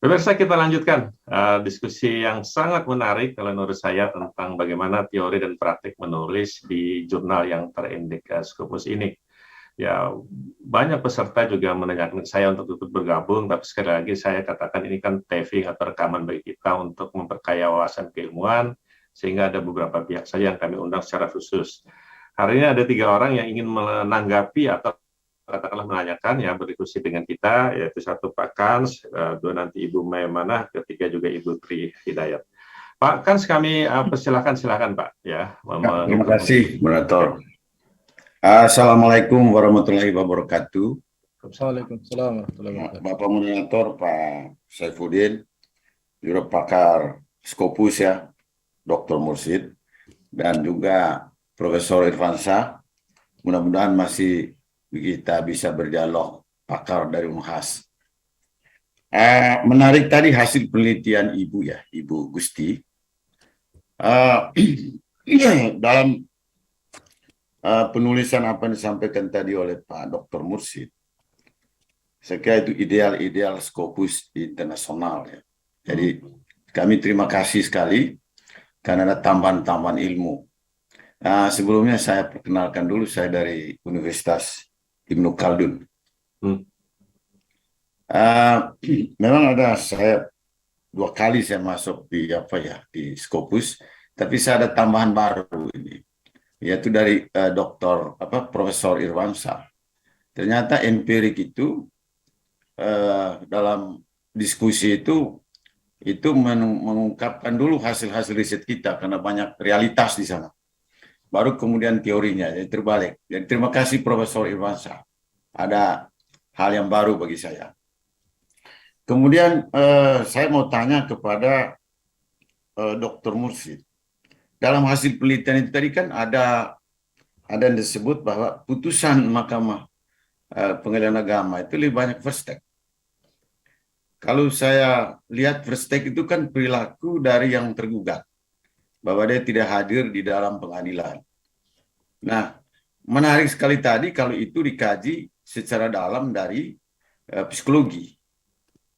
Pemirsa, kita lanjutkan diskusi yang sangat menarik kalau menurut saya tentang bagaimana teori dan praktik menulis di jurnal yang terindeks Scopus ini. Ya, banyak peserta juga menanyakan saya untuk ikut bergabung, tapi sekali lagi saya katakan ini kan taping atau rekaman bagi kita untuk memperkaya wawasan keilmuan, sehingga ada beberapa pihak saja yang kami undang secara khusus. Hari ini ada 3 orang yang ingin menanggapi atau katakanlah menanyakan ya berdiskusi dengan kita, yaitu 1 Pak Kans, 2 nanti Ibu Maimanah, ketiga juga Ibu Tri Hidayat. Pak Kans, kami silakan Pak ya. Terima kasih, moderator. Assalamualaikum warahmatullahi wabarakatuh. Waalaikumsalam warahmatullahi wabarakatuh. Bapak Moderator, Pak Saifuddin, Juru Pakar Scopus ya, Dr. Mursid, dan juga Profesor Irfansyah. Mudah-mudahan masih kita bisa berdialog pakar dari Unhas. Menarik tadi hasil penelitian Ibu ya, Ibu Gusti. Dalam penulisan apa yang disampaikan tadi oleh Pak Dr. Mursid, saya kira itu ideal Scopus internasional ya. Jadi kami terima kasih sekali karena ada tambahan-tambahan ilmu. Sebelumnya saya perkenalkan dulu, saya dari Universitas Ibnu Khaldun. Memang ada saya 2 kali saya masuk di di Scopus, tapi saya ada tambahan baru ini, yaitu dari Profesor Irfansyah. Ternyata empirik itu dalam diskusi itu mengungkapkan dulu hasil-hasil riset kita karena banyak realitas di sana. Baru kemudian teorinya, jadi terbalik. Jadi terima kasih Profesor Irfansyah. Ada hal yang baru bagi saya. Kemudian saya mau tanya kepada Dr. Mursid. Dalam hasil penelitian itu tadi kan ada yang disebut bahwa putusan Mahkamah Pengadilan Agama itu lebih banyak first take. Kalau saya lihat first take itu kan perilaku dari yang tergugat, bahwa dia tidak hadir di dalam pengadilan. Nah, menarik sekali tadi kalau itu dikaji secara dalam dari psikologi.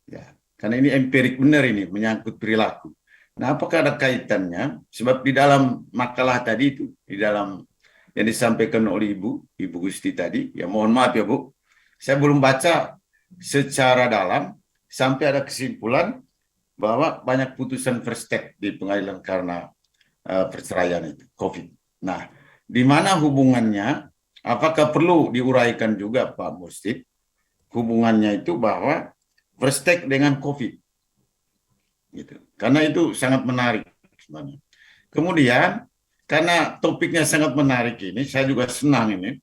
Ya, karena ini empirik benar, ini menyangkut perilaku. Nah, apakah ada kaitannya? Sebab di dalam makalah tadi itu, di dalam yang disampaikan oleh Ibu Gusti tadi, ya mohon maaf ya Bu, saya belum baca secara dalam sampai ada kesimpulan bahwa banyak putusan first take di pengadilan karena perceraian itu, COVID. Nah, di mana hubungannya? Apakah perlu diuraikan juga Pak Mursid? Hubungannya itu bahwa first take dengan COVID, gitu. Karena itu sangat menarik sebenarnya. Kemudian karena topiknya sangat menarik ini, saya juga senang ini,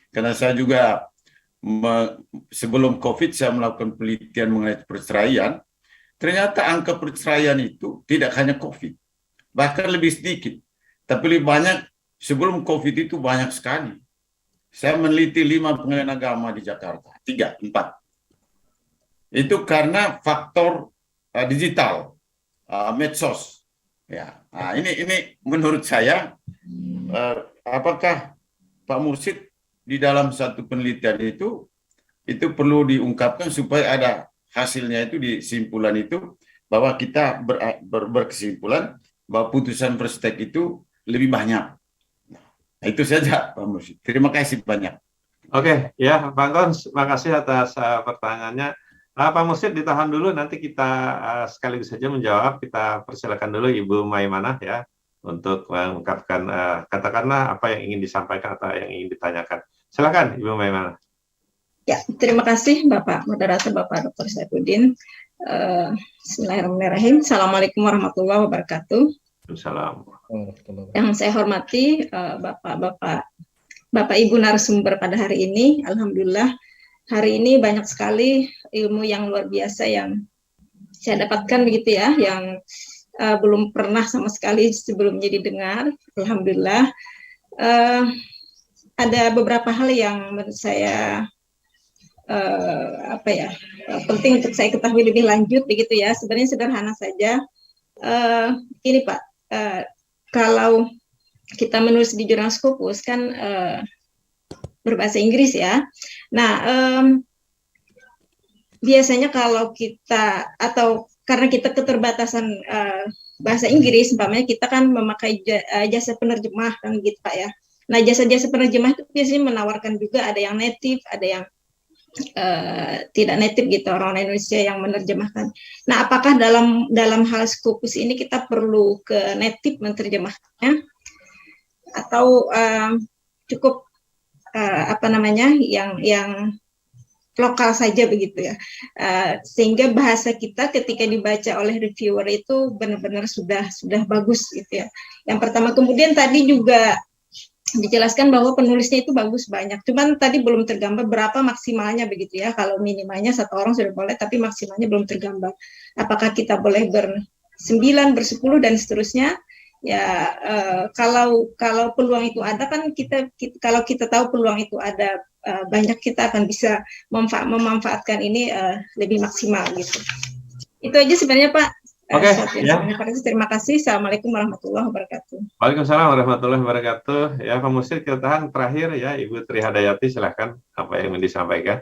karena saya juga sebelum COVID saya melakukan penelitian mengenai perceraian. Ternyata angka perceraian itu tidak hanya COVID, bahkan lebih sedikit, tapi lebih banyak sebelum COVID itu banyak sekali. Saya meneliti 5 pengadilan agama di Jakarta, 3, 4. Itu karena faktor digital, medsos. Ya, nah ini menurut saya, apakah Pak Mursid di dalam satu penelitian itu perlu diungkapkan supaya ada hasilnya itu di simpulan itu, bahwa kita berkesimpulan bahwa putusan first take itu lebih banyak. Nah, itu saja Pak Mursid. Terima kasih banyak. Oke, ya Pak Kons, makasih atas pertanyaannya. Pak Mursid ditahan dulu, nanti kita sekaligus saja menjawab. Kita persilakan dulu Ibu Maimanah ya untuk mengungkapkan katakanlah apa yang ingin disampaikan atau yang ingin ditanyakan. Silakan Ibu Maimanah. Ya, terima kasih Bapak Moderator, Bapak Dr. Saifuddin. Bismillahirrahmanirrahim. Assalamualaikum warahmatullahi wabarakatuh. Assalamualaikum. Yang saya hormati Bapak Ibu narasumber pada hari ini, alhamdulillah hari ini banyak sekali ilmu yang luar biasa yang saya dapatkan begitu ya, yang belum pernah sama sekali sebelumnya didengar. Alhamdulillah ada beberapa hal yang menurut saya penting untuk saya ketahui lebih lanjut begitu ya. Sebenarnya sederhana saja. Ini Pak, kalau kita menulis di jurnal Scopus kan berbahasa Inggris ya. Nah, biasanya kalau kita atau karena kita keterbatasan bahasa Inggris, umpamanya kita kan memakai jasa penerjemah kan gitu Pak ya. Nah jasa-jasa penerjemah itu biasanya menawarkan juga ada yang native, ada yang tidak native gitu orang Indonesia yang menerjemahkan. Nah apakah dalam hal Scopus ini kita perlu ke native menerjemahnya atau cukup apa namanya yang lokal saja begitu ya, sehingga bahasa kita ketika dibaca oleh reviewer itu benar-benar sudah bagus gitu ya. Yang pertama, kemudian tadi juga dijelaskan bahwa penulisnya itu bagus banyak, cuman tadi belum tergambar berapa maksimalnya begitu ya. Kalau minimalnya satu orang sudah boleh, tapi maksimalnya belum tergambar. Apakah kita boleh ber-9, ber-10 dan seterusnya? Ya kalau peluang itu ada kan kalau kita tahu peluang itu ada, banyak kita akan bisa memanfaatkan ini lebih maksimal gitu. Itu aja sebenarnya Pak. Oke, ya. Terima kasih. Assalamualaikum warahmatullahi wabarakatuh. Waalaikumsalam warahmatullahi wabarakatuh. Ya, Pak Mursid, kita tahan terakhir ya, Ibu Tri Hadayati, silakan apa yang ingin disampaikan.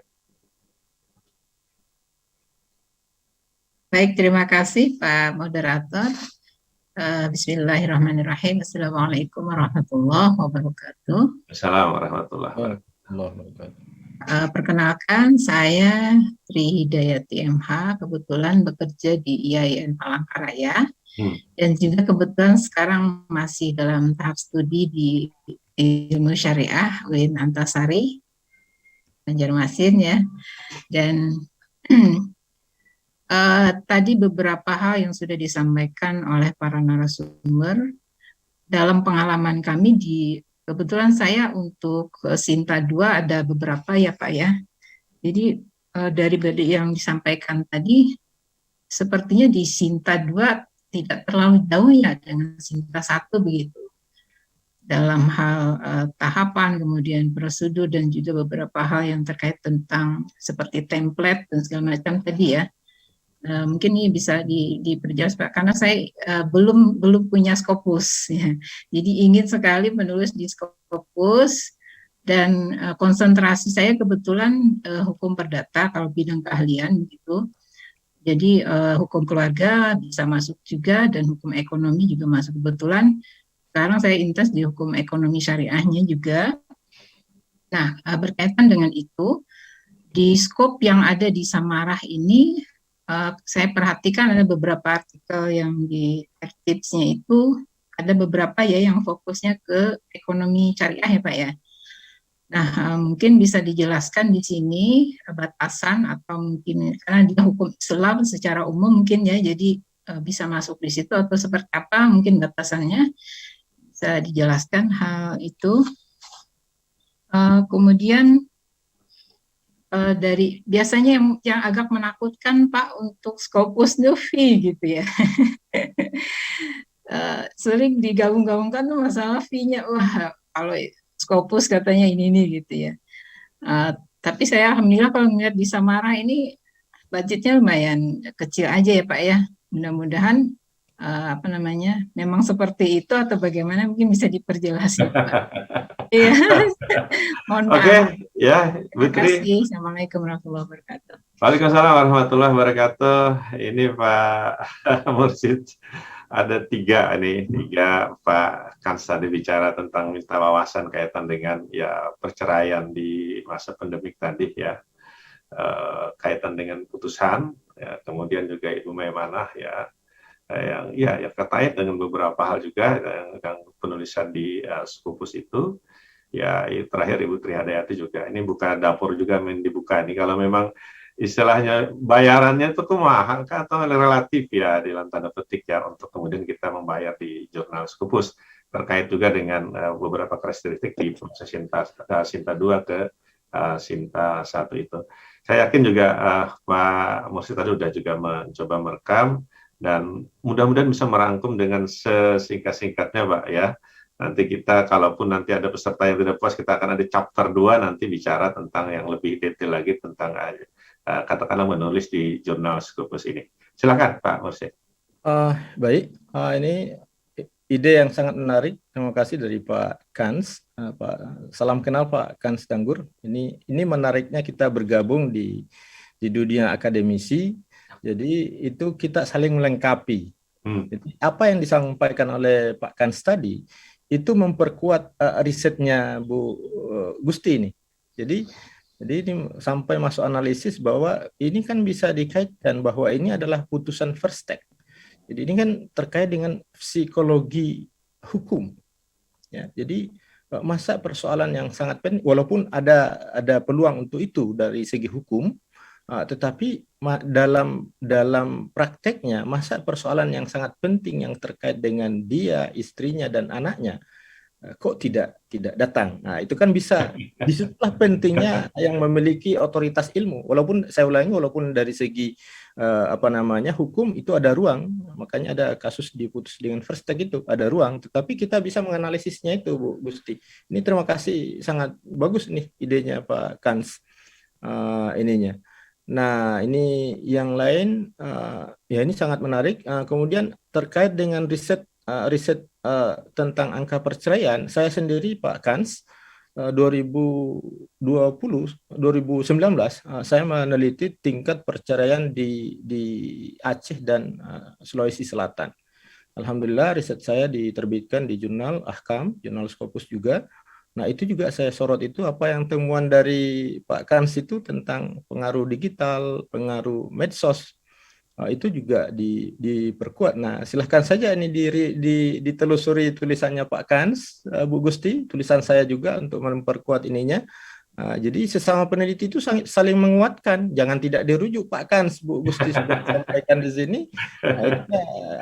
Baik, terima kasih Pak Moderator. Bismillahirrahmanirrahim. Assalamualaikum warahmatullahi wabarakatuh. Assalamualaikum warahmatullahi wabarakatuh. Perkenalkan, saya Tri Hidayati MH, kebetulan bekerja di IAIN Palangkaraya, dan juga kebetulan sekarang masih dalam tahap studi di Ilmu Syariah UIN Antasari, Banjarmasin ya. Dan tadi beberapa hal yang sudah disampaikan oleh para narasumber. Dalam pengalaman kami kebetulan saya untuk Sinta 2 ada beberapa ya Pak ya. Jadi dari yang disampaikan tadi, sepertinya di Sinta 2 tidak terlalu jauh ya dengan Sinta 1 begitu. Dalam hal tahapan, kemudian prosedur, dan juga beberapa hal yang terkait tentang seperti template dan segala macam tadi ya. Mungkin ini bisa diperjelas Pak, karena saya belum punya Scopus ya. Jadi ingin sekali menulis di Scopus, dan konsentrasi saya kebetulan hukum perdata kalau bidang keahlian gitu. Jadi hukum keluarga bisa masuk juga, dan hukum ekonomi juga masuk. Kebetulan sekarang saya intens di hukum ekonomi syariahnya juga. Nah, berkaitan dengan itu, di skop yang ada di Samarah ini, saya perhatikan ada beberapa artikel yang di tipsnya itu, ada beberapa ya yang fokusnya ke ekonomi syariah ya Pak ya. Nah, mungkin bisa dijelaskan di sini batasan, atau mungkin karena dia hukum Islam secara umum mungkin ya, jadi bisa masuk di situ, atau seperti apa mungkin batasannya, bisa dijelaskan hal itu. Kemudian dari biasanya yang agak menakutkan Pak untuk Scopus Novi gitu ya. Sering digabung-gabungkan tuh masalah fee-nya. Wah, kalau Scopus katanya ini gitu ya. Tapi saya alhamdulillah kalau melihat di Samara ini budgetnya lumayan kecil aja ya Pak ya. Mudah-mudahan memang seperti itu, atau bagaimana mungkin bisa diperjelas ya Pak. Iya. Mohon maaf. Oke, ya, Bu Tri. Terima kasih. Assalamualaikum warahmatullahi wabarakatuh. Waalaikumsalam warahmatullahi wabarakatuh. Ini Pak Mursid, ada tiga Pak Kans tadi bicara tentang minta wawasan kaitan dengan ya perceraian di masa pandemik tadi ya, kaitan dengan putusan, ya, kemudian juga Ibu Maimanah ya, yang terkait dengan beberapa hal juga yang penulisan di Scopus itu. Ya, terakhir Ibu Tri Hadayati juga, ini buka dapur juga dibuka nih, kalau memang istilahnya bayarannya itu mahal atau relatif ya di dalam tanda petik ya, untuk kemudian kita membayar di jurnal Scopus, terkait juga dengan beberapa karakteristik di proses Sinta 2 ke Sinta 1 itu. Saya yakin juga Pak Mursid tadi sudah juga mencoba merekam, dan mudah-mudahan bisa merangkum dengan sesingkat-singkatnya Pak ya. Nanti kita, kalaupun nanti ada peserta yang tidak puas, kita akan ada chapter 2 nanti bicara tentang yang lebih detail lagi tentang katakanlah menulis di jurnal Scopus ini. Silakan Pak Mursid. Baik, ini ide yang sangat menarik. Terima kasih dari Pak Kans. Salam kenal Pak Kans Danggur. Ini menariknya kita bergabung di di dunia akademisi. Jadi itu kita saling melengkapi. Jadi, apa yang disampaikan oleh Pak Kans tadi itu memperkuat risetnya Bu Gusti ini. Jadi ini sampai masuk analisis bahwa ini kan bisa dikaitkan bahwa ini adalah putusan first take. Jadi ini kan terkait dengan psikologi hukum. Ya, jadi masa persoalan yang sangat penting, walaupun ada peluang untuk itu dari segi hukum, tetapi dalam prakteknya masa persoalan yang sangat penting yang terkait dengan dia, istrinya dan anaknya kok tidak datang. Nah, itu kan bisa disitulah pentingnya yang memiliki otoritas ilmu. Walaupun saya ulangi, walaupun dari segi hukum itu ada ruang, makanya ada kasus diputus dengan first take itu ada ruang, tetapi kita bisa menganalisisnya itu, Bu Gusti. Ini terima kasih, sangat bagus nih idenya Pak Kans ininya. Nah, ini yang lain ya ini sangat menarik. Kemudian terkait dengan riset tentang angka perceraian, saya sendiri Pak Kans 2019 saya meneliti tingkat perceraian di Aceh dan Sulawesi Selatan. Alhamdulillah riset saya diterbitkan di jurnal Ahkam, jurnal Scopus juga. Nah, itu juga saya sorot itu apa yang temuan dari Pak Kans itu tentang pengaruh digital, pengaruh medsos. Itu juga diperkuat. Nah, silahkan saja ini ditelusuri tulisannya Pak Kans, Bu Gusti, tulisan saya juga untuk memperkuat ininya. Jadi sesama peneliti itu saling menguatkan, jangan tidak dirujuk Pak Kans, Bu Gusti sudah sampaikan di sini. Nah, itu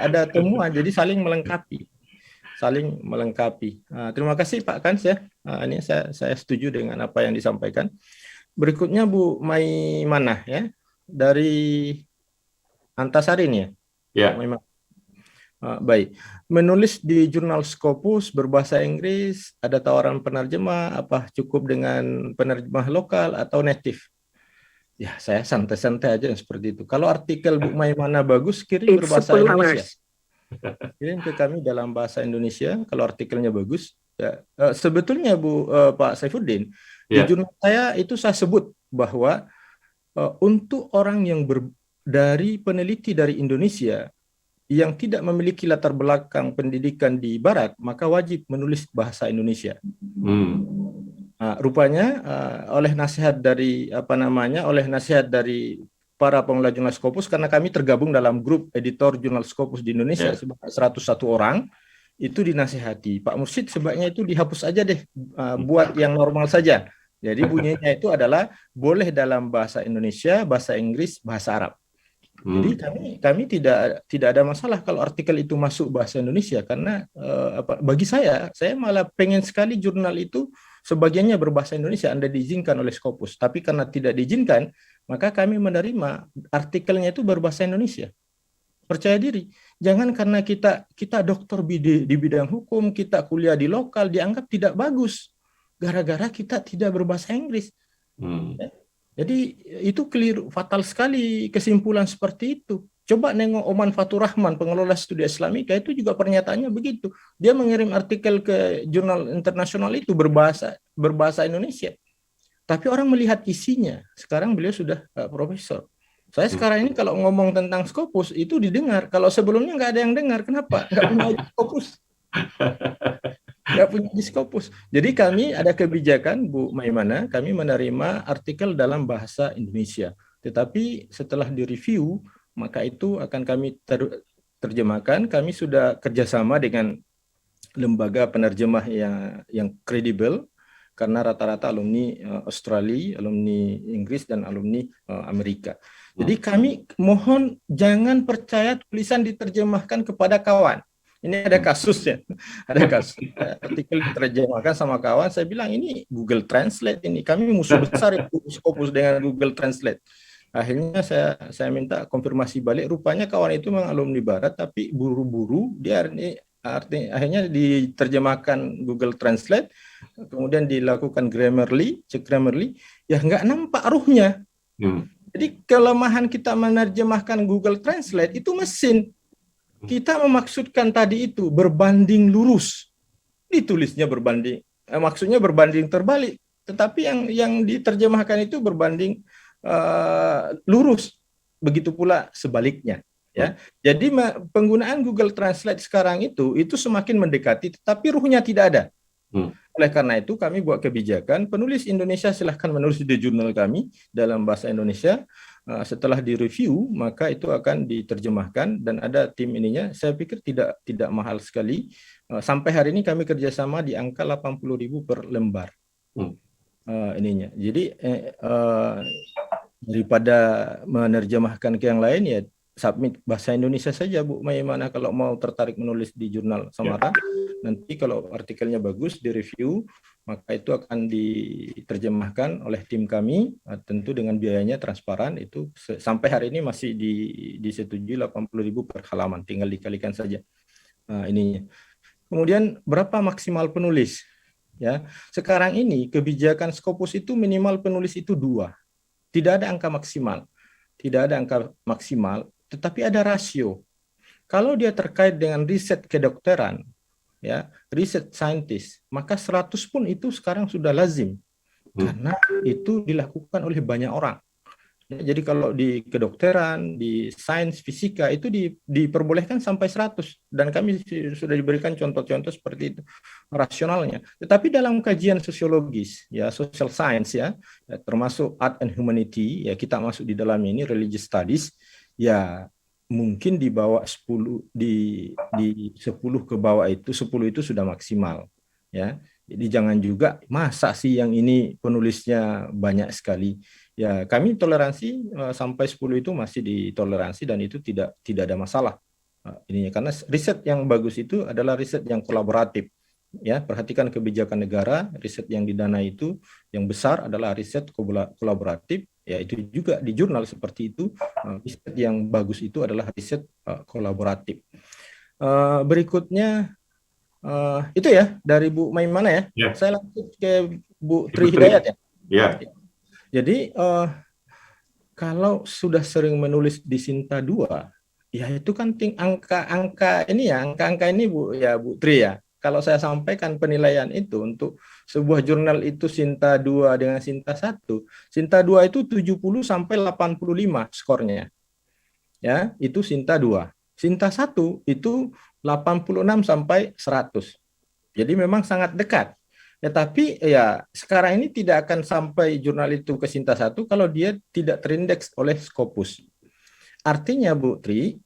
ada temuan, jadi saling melengkapi. Terima kasih Pak Kans ya. Ini saya setuju dengan apa yang disampaikan. Berikutnya Bu Maimanah ya, dari Antasari ini ya. Ya. Baik. Menulis di jurnal Scopus berbahasa Inggris, ada tawaran penerjemah, apa cukup dengan penerjemah lokal atau native? Ya, saya santai-santai aja seperti itu. Kalau artikel Bu Maimanah bagus, kirim berbahasa Indonesia. Kirim ke kami dalam bahasa Indonesia kalau artikelnya bagus. Ya. Sebetulnya Pak Saifuddin, di jurnal saya itu saya sebut bahwa untuk orang yang dari peneliti dari Indonesia yang tidak memiliki latar belakang pendidikan di Barat, maka wajib menulis bahasa Indonesia. Rupanya oleh nasihat dari para pengelola jurnal Scopus, karena kami tergabung dalam grup editor jurnal Scopus di Indonesia sebanyak 101 orang, itu dinasihati Pak Mursyid sebaiknya itu dihapus aja deh, buat yang normal saja. Jadi bunyinya itu adalah boleh dalam bahasa Indonesia, bahasa Inggris, bahasa Arab. Jadi kami tidak ada masalah kalau artikel itu masuk bahasa Indonesia, karena bagi saya malah pengen sekali jurnal itu sebagiannya berbahasa Indonesia, Anda diizinkan oleh Scopus. Tapi karena tidak diizinkan, maka kami menerima artikelnya itu berbahasa Indonesia. Percaya diri. Jangan karena kita dokter di bidang hukum, kita kuliah di lokal, dianggap tidak bagus. Gara-gara kita tidak berbahasa Inggris. Jadi itu keliru, fatal sekali kesimpulan seperti itu. Coba nengok Oman Fatur Rahman, pengelola studi Islamika, itu juga pernyataannya begitu. Dia mengirim artikel ke jurnal internasional itu berbahasa Indonesia. Tapi orang melihat isinya. Sekarang beliau sudah profesor. Saya sekarang ini kalau ngomong tentang Scopus itu didengar. Kalau sebelumnya nggak ada yang dengar, kenapa? Nggak punya Scopus. Nggak punya di Scopus. Jadi kami ada kebijakan, Bu Maimanah, kami menerima artikel dalam bahasa Indonesia. Tetapi setelah direview, maka itu akan kami terjemahkan. Kami sudah kerjasama dengan lembaga penerjemah yang kredibel, karena rata-rata alumni Australia, alumni Inggris, dan alumni Amerika. Jadi kami mohon jangan percaya tulisan diterjemahkan kepada kawan. Ini ada kasusnya, artikel diterjemahkan sama kawan, saya bilang ini Google Translate ini, kami musuh besar itu Scopus dengan Google Translate. Akhirnya saya minta konfirmasi balik, rupanya kawan itu memang alumni Barat, tapi buru-buru dia akhirnya diterjemahkan Google Translate, kemudian dilakukan Grammarly, cek Grammarly, ya nggak nampak ruhnya. Jadi kelemahan kita menerjemahkan Google Translate itu mesin. Kita memaksudkan tadi itu berbanding lurus, ditulisnya maksudnya berbanding terbalik, tetapi yang diterjemahkan itu berbanding lurus. Begitu pula sebaliknya. Ya, jadi penggunaan Google Translate sekarang itu semakin mendekati, tetapi ruhnya tidak ada. Oleh karena itu kami buat kebijakan, penulis Indonesia silahkan menulis di jurnal kami dalam bahasa Indonesia. Setelah direview, maka itu akan diterjemahkan dan ada tim ininya. Saya pikir tidak mahal sekali. Sampai hari ini kami kerjasama di angka 80.000 per lembar. Ininya. Jadi daripada menerjemahkan ke yang lain, ya submit bahasa Indonesia saja, Bu Maimana, kalau mau tertarik menulis di jurnal Samara. Nanti kalau artikelnya bagus, direview, maka itu akan diterjemahkan oleh tim kami, tentu dengan biayanya transparan. Itu sampai hari ini masih disetujui 80.000 per halaman, tinggal dikalikan saja ininya. Kemudian berapa maksimal penulis? Ya, sekarang ini kebijakan Scopus itu minimal penulis itu 2. Tidak ada angka maksimal. Tidak ada angka maksimal, tetapi ada rasio. Kalau dia terkait dengan riset kedokteran, ya, riset saintis, maka 100 pun itu sekarang sudah lazim. Karena itu dilakukan oleh banyak orang. Ya, jadi kalau di kedokteran, di sains, fisika, itu diperbolehkan sampai 100. Dan kami sudah diberikan contoh-contoh seperti itu, rasionalnya. Tetapi dalam kajian sosiologis, ya, social science, ya, termasuk art and humanity, ya, kita masuk di dalam ini, religious studies, ya, mungkin di bawah 10, di 10 ke bawah itu, 10 itu sudah maksimal. Ya. Jadi jangan juga, masa sih yang ini penulisnya banyak sekali. Ya, kami toleransi sampai 10 itu masih ditoleransi dan itu tidak ada masalah. Ininya karena riset yang bagus itu adalah riset yang kolaboratif. Ya, perhatikan kebijakan negara, riset yang didanai itu yang besar adalah riset kolaboratif. Ya, itu juga di jurnal seperti itu, riset yang bagus itu adalah riset kolaboratif. Berikutnya itu ya dari Bu Maimana ya. Ya. Saya lanjut ke Bu Tri Hidayat ya. Ya. Jadi kalau sudah sering menulis di Sinta 2, ya itu kan angka-angka ini ya, angka-angka ini Bu Tri ya. Kalau saya sampaikan penilaian itu untuk sebuah jurnal itu Sinta 2 dengan Sinta 1. Sinta 2 itu 70 sampai 85 skornya. Ya, itu Sinta 2. Sinta 1 itu 86 sampai 100. Jadi memang sangat dekat. Tetapi ya sekarang ini tidak akan sampai jurnal itu ke Sinta 1 kalau dia tidak terindeks oleh Scopus. Artinya Bu Tri,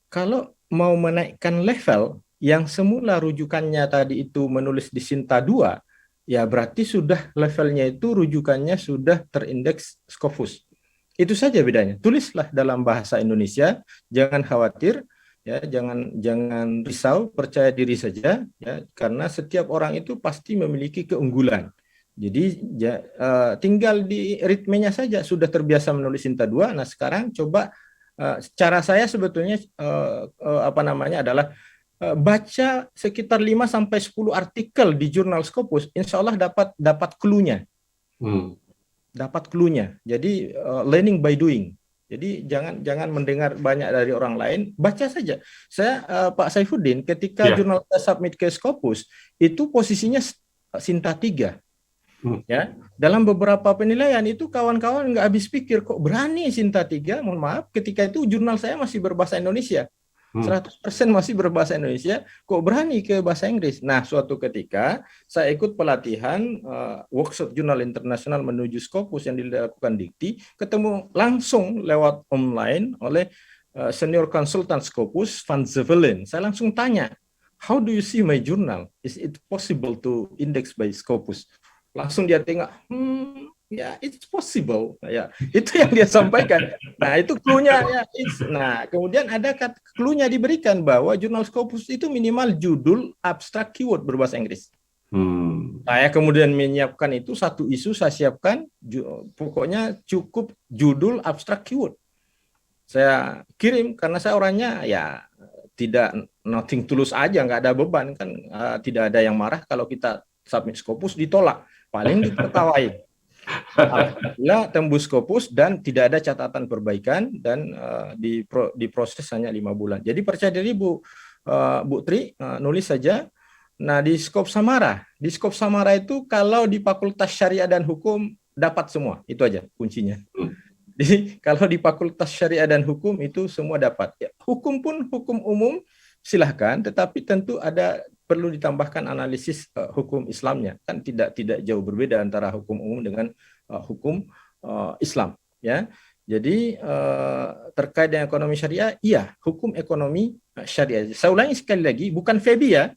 kalau mau menaikkan level yang semula rujukannya tadi itu menulis di Sinta 2, ya berarti sudah levelnya itu rujukannya sudah terindeks Scopus. Itu saja bedanya. Tulislah dalam bahasa Indonesia, jangan khawatir. Ya, jangan risau, percaya diri saja, ya, karena setiap orang itu pasti memiliki keunggulan. Jadi tinggal di ritmenya saja, sudah terbiasa menulis Sinta 2. Nah sekarang coba cara saya sebetulnya adalah baca sekitar 5 sampai 10 artikel di jurnal Scopus, insya Allah dapat clue-nya. Dapat clue-nya. Jadi learning by doing. Jadi jangan mendengar banyak dari orang lain, baca saja. Saya Pak Saifuddin ketika jurnal saya submit ke Scopus itu posisinya Sinta 3. Ya, dalam beberapa penilaian itu kawan-kawan nggak habis pikir kok berani Sinta 3. Mohon maaf, ketika itu jurnal saya masih berbahasa Indonesia. 100% masih berbahasa Indonesia, kok berani ke bahasa Inggris. Nah, suatu ketika saya ikut pelatihan workshop jurnal internasional menuju Scopus yang dilakukan Dikti, ketemu langsung lewat online oleh senior konsultan Scopus, Van Zevelen. Saya langsung tanya, how do you see my journal? Is it possible to index by Scopus? Langsung dia tengok, ya, it's possible. Ya, itu yang dia sampaikan. Nah, itu clue-nya. Ya, nah, kemudian ada clue-nya diberikan bahwa jurnal Scopus itu minimal judul abstrak keyword berbahasa Inggris. Saya kemudian menyiapkan itu satu isu, saya siapkan pokoknya cukup judul abstrak keyword. Saya kirim karena saya orangnya ya tidak nothing tulus aja, nggak ada beban kan, tidak ada yang marah kalau kita submit Scopus ditolak, paling ditertawai. Alhamdulillah tembus Scopus dan tidak ada catatan perbaikan dan diproses hanya 5 bulan. Jadi percaya diri Bu Tri, nulis saja. Nah di Skop Samara itu kalau di Fakultas Syariah dan Hukum dapat semua, itu aja kuncinya. Hmm. Jadi kalau di Fakultas Syariah dan Hukum itu semua dapat. Ya, hukum pun hukum umum silahkan, tetapi tentu ada perlu ditambahkan analisis hukum Islamnya, kan tidak jauh berbeda antara hukum umum dengan hukum Islam, ya. Jadi terkait dengan ekonomi syariah, iya, hukum ekonomi syariah. Saya ulangi sekali lagi, bukan FEBI ya,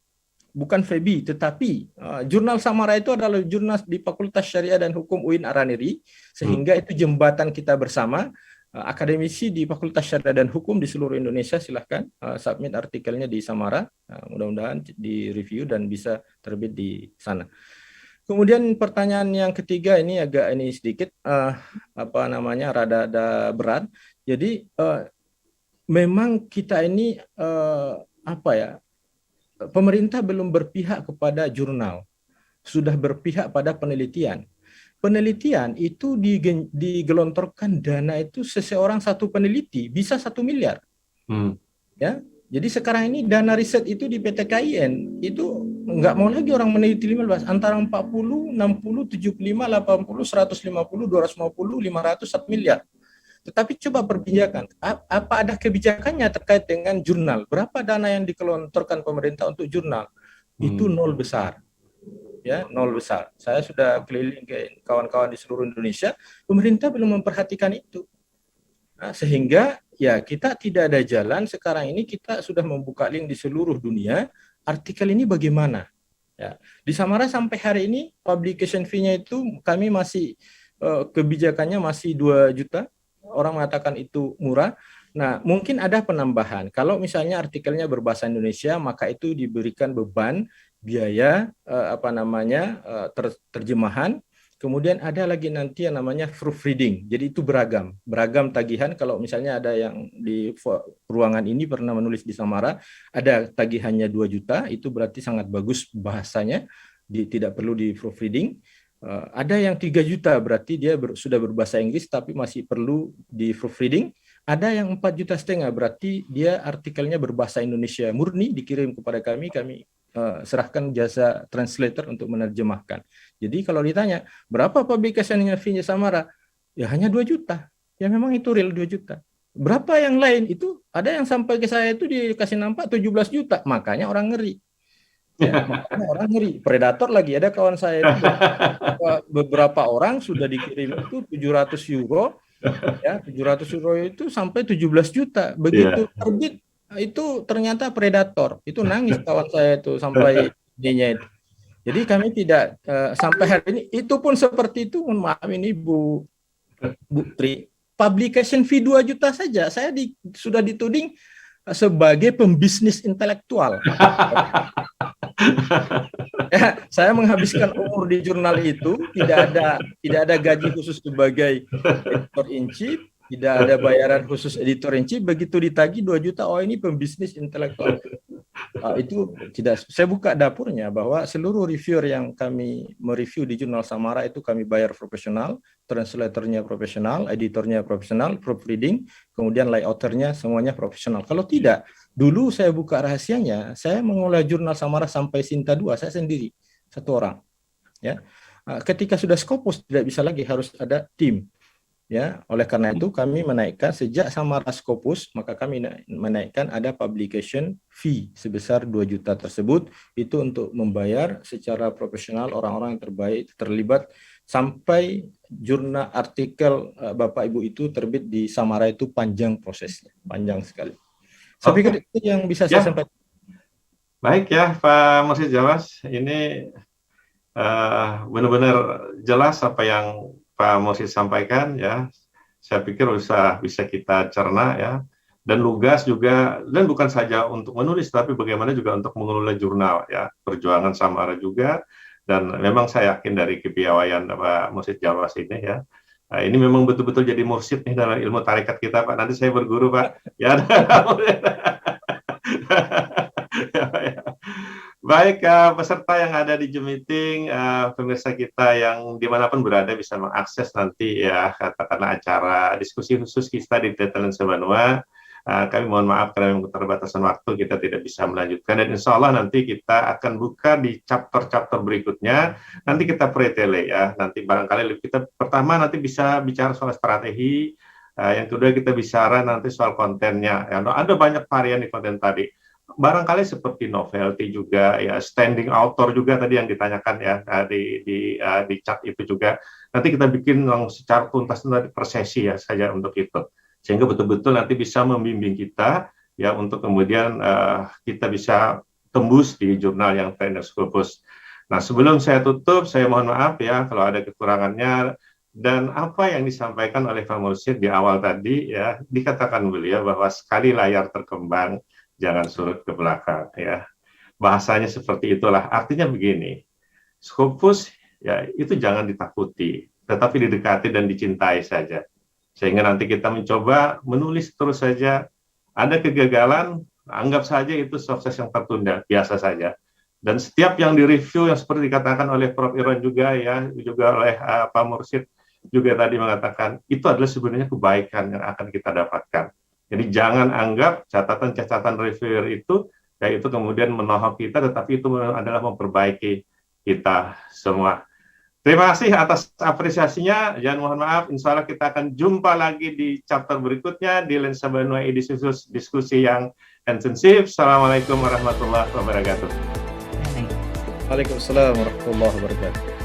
bukan FEBI, tetapi Jurnal Samara itu adalah jurnal di Fakultas Syariah dan Hukum UIN Araniri, sehingga itu jembatan kita bersama. Akademisi di Fakultas Syariah dan Hukum di seluruh Indonesia silahkan submit artikelnya di Samara, mudah-mudahan di review dan bisa terbit di sana. Kemudian pertanyaan yang ketiga ini agak sedikit rada berat. Jadi memang kita ini pemerintah belum berpihak kepada jurnal, sudah berpihak pada penelitian. Penelitian itu digelontorkan dana itu seseorang satu peneliti bisa 1 miliar. Ya, jadi sekarang ini dana riset itu di PT KIN itu nggak mau lagi orang meneliti 15, antara 40, 60, 75, 80, 150, 250, 500, 1 miliar. Tetapi coba perbincangkan, apa ada kebijakannya terkait dengan jurnal? Berapa dana yang dikelontorkan pemerintah untuk jurnal? Itu nol besar. Ya, nol besar. Saya sudah keliling ke kawan-kawan di seluruh Indonesia, pemerintah belum memperhatikan itu. Nah, sehingga ya kita tidak ada jalan. Sekarang ini kita sudah membuka link di seluruh dunia, artikel ini bagaimana? Ya, di Samara sampai hari ini publication fee-nya itu kami masih kebijakannya masih 2 juta. Orang mengatakan itu murah. Nah, mungkin ada penambahan. Kalau misalnya artikelnya berbahasa Indonesia, maka itu diberikan beban biaya terjemahan. Kemudian ada lagi nanti yang namanya proofreading. Jadi itu beragam tagihan. Kalau misalnya ada yang di ruangan ini pernah menulis di Samara, ada tagihannya 2 juta, itu berarti sangat bagus bahasanya, tidak perlu di proofreading. Ada yang 3 juta, berarti dia sudah berbahasa Inggris tapi masih perlu di proofreading. Ada yang 4,5 juta, berarti dia artikelnya berbahasa Indonesia murni, dikirim kepada kami serahkan jasa translator untuk menerjemahkan. Jadi kalau ditanya, berapa publikasinya fee-nya Samara? Ya hanya 2 juta. Ya memang itu real 2 juta. Berapa yang lain? Itu ada yang sampai ke saya itu dikasih nampak 17 juta. Makanya orang ngeri. Ya, makanya orang ngeri. Predator lagi. Ada kawan saya itu beberapa orang sudah dikirim itu 700 euro. Ya, 700 euro itu sampai 17 juta. Begitu terbit itu ternyata predator. Itu nangis kawan saya itu sampai ininya itu. Jadi kami tidak sampai hari ini itu pun seperti itu. Mohon maaf ini Bu Tri, publication fee 2 juta saja saya sudah dituding sebagai pembisnis intelektual. Ya, saya menghabiskan umur di jurnal itu, tidak ada gaji khusus sebagai editor in chief, tidak ada bayaran khusus editor in chief. Begitu ditagih 2 juta, oh ini pembisnis intelektual. Itu tidak. Saya buka dapurnya bahwa seluruh reviewer yang kami mereview di jurnal Samara itu kami bayar profesional, translatornya profesional, editornya profesional, proofreading, kemudian layouternya semuanya profesional. Kalau tidak, dulu saya buka rahasianya, saya mengolah jurnal Samara sampai Sinta 2, saya sendiri, 1 orang. Ya, ketika sudah Scopus tidak bisa lagi, harus ada tim. Ya, oleh karena itu kami menaikkan sejak Samara Scopus, maka kami menaikkan ada publication fee sebesar 2 juta tersebut, itu untuk membayar secara profesional orang-orang yang terlibat sampai jurnal artikel Bapak Ibu itu terbit di Samara itu panjang prosesnya, panjang sekali. Saya pikir itu yang bisa saya sampaikan. Baik ya Pak Mursyid Jawas, ini benar-benar jelas apa yang Pak Mursyid sampaikan ya. Saya pikir bisa kita cerna ya, dan lugas juga, dan bukan saja untuk menulis tapi bagaimana juga untuk mengelola jurnal ya, perjuangan Samara juga. Dan memang saya yakin dari kepiawaian Pak Mursyid Jawas ini ya, ini memang betul-betul jadi mursyid nih dalam ilmu tarekat kita Pak. Nanti saya berguru Pak ya. Baik, peserta yang ada di Zoom meeting, pemirsa kita yang dimanapun berada bisa mengakses nanti ya katakanlah acara diskusi khusus kita di Tetelen Sebanua. kami mohon maaf karena keterbatasan waktu kita tidak bisa melanjutkan, dan insya Allah nanti kita akan buka di chapter-chapter berikutnya. Nanti kita pretele ya, nanti barangkali kita pertama nanti bisa bicara soal strategi, yang kedua kita bicara nanti soal kontennya. Ya, ada banyak varian di konten tadi. Barangkali seperti novelty juga ya, standing author juga tadi yang ditanyakan ya di chat itu juga. Nanti kita bikin secara tuntas per sesi ya saja untuk itu, sehingga betul-betul nanti bisa membimbing kita ya untuk kemudian kita bisa tembus di jurnal yang terindah Scopus. Nah, sebelum saya tutup, saya mohon maaf ya kalau ada kekurangannya, dan apa yang disampaikan oleh Pak Mursyid di awal tadi ya, dikatakan beliau bahwa sekali layar terkembang jangan surut ke belakang ya. Bahasanya seperti itulah. Artinya begini, Scopus ya itu jangan ditakuti, tetapi didekati dan dicintai saja. Sehingga nanti kita mencoba menulis terus saja. Ada kegagalan, anggap saja itu sukses yang tertunda, biasa saja. Dan setiap yang direview yang seperti dikatakan oleh Prof. Irwan juga ya, juga oleh Pak Mursyid juga tadi mengatakan, itu adalah sebenarnya kebaikan yang akan kita dapatkan. Jadi jangan anggap catatan-catatan reviewer itu yaitu kemudian menohok kita, tetapi itu adalah memperbaiki kita semua. Terima kasih atas apresiasinya, dan mohon maaf, insya Allah kita akan jumpa lagi di chapter berikutnya di Lensa Banua edisi khusus diskusi yang intensif. Assalamualaikum warahmatullahi wabarakatuh. Waalaikumsalam warahmatullahi wabarakatuh.